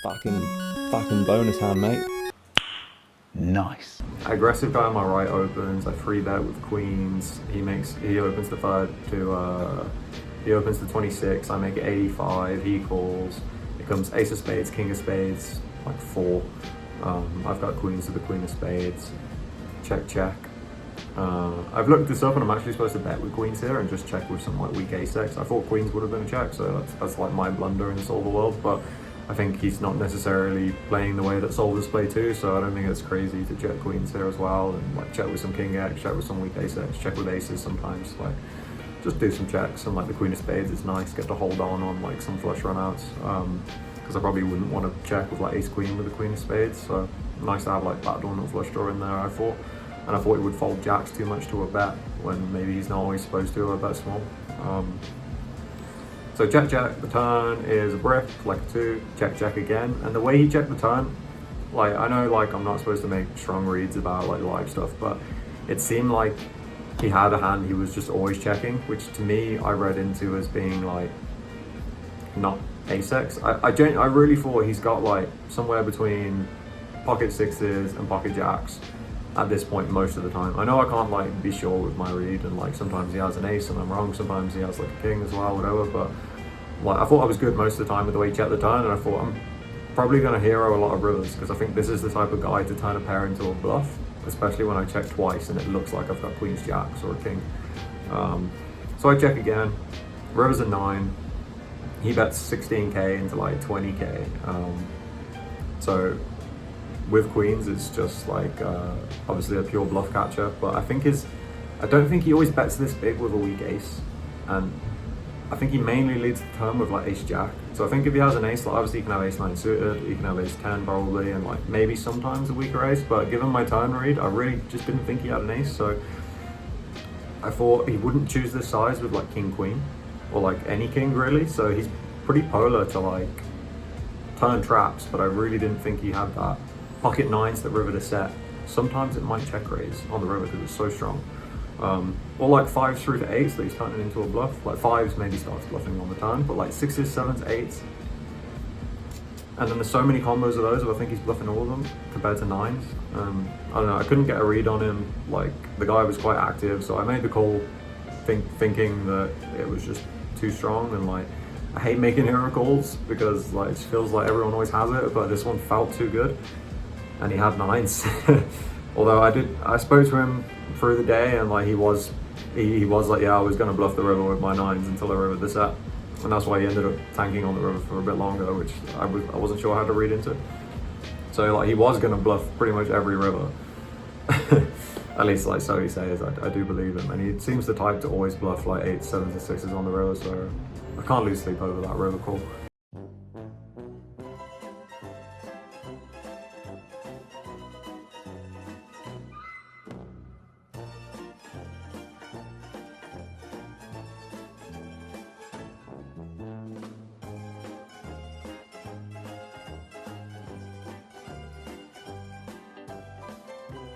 Fucking bonus hand, mate. Nice. Aggressive guy on my right opens. I free bet with queens. He opens the third to he opens the 26. I make it 85. He calls. It comes ace of spades, king of spades, like 4. I've got queens to the queen of spades. Check, check. I've looked this up and I'm actually supposed to bet with queens here and just check with some like weak ace-x. I thought queens would have been a check, so that's like my blunder in the solver world, but I think he's not necessarily playing the way that solvers play too, so I don't think it's crazy to check queens here as well, and like check with some king x, check with some weak ace-x, check with aces sometimes, like just do some checks. And like the queen of spades is nice, get to hold on like some flush runouts, because I probably wouldn't want to check with like ace queen with the queen of spades, so nice to have like backdoor and flush draw in there, I thought. And I thought he would fold jacks too much to a bet when maybe he's not always supposed to, a bet small. So check check, the turn is a brick, like a 2, check check again. And the way he checked the turn, like I know like I'm not supposed to make strong reads about like live stuff, but it seemed like he had a hand he was just always checking, which to me I read into as being like not ace-x. I really thought he's got like somewhere between pocket 6s and pocket jacks at this point most of the time. I know I can't like be sure with my read, and like sometimes he has an ace and I'm wrong, sometimes he has like a king as well, whatever, but like I thought I was good most of the time with the way he checked the turn, and I thought I'm probably going to hero a lot of rivers because I think this is the type of guy to turn a pair into a bluff, especially when I check twice and it looks like I've got queens jacks or a king. So I check again, river's a 9, he bets 16k into like 20k, so with queens it's just like obviously a pure bluff catcher, but I don't think he always bets this big with a weak ace, and I think he mainly leads the turn with like ace jack. So I think if he has an ace, like obviously he can have ace 9 suited, he can have ace 10 probably, and like maybe sometimes a weaker ace, but given my turn read I really just didn't think he had an ace, so I thought he wouldn't choose this size with like king queen or like any king really, so he's pretty polar to like turn traps, but I really didn't think he had that. Pocket 9s that river to set. Sometimes it might check raise on the river because it's so strong. Or like 5s through to 8s that he's turning into a bluff. Like 5s maybe starts bluffing on the turn, but like 6s, 7s, 8s. And then there's so many combos of those where I think he's bluffing all of them compared to 9s. I don't know, I couldn't get a read on him. Like the guy was quite active, so I made the call thinking that it was just too strong, and like I hate making hero calls because like it feels like everyone always has it, but this one felt too good. And he had 9s. Although I spoke to him through the day, and like he was like, yeah, I was gonna bluff the river with my 9s until I rivered the set, and that's why he ended up tanking on the river for a bit longer, which I wasn't sure how to read into. So like he was gonna bluff pretty much every river. At least like so he says. I do believe him, and he seems the type to always bluff like 8s, 7s, and 6s on the river. So I can't lose sleep over that river call.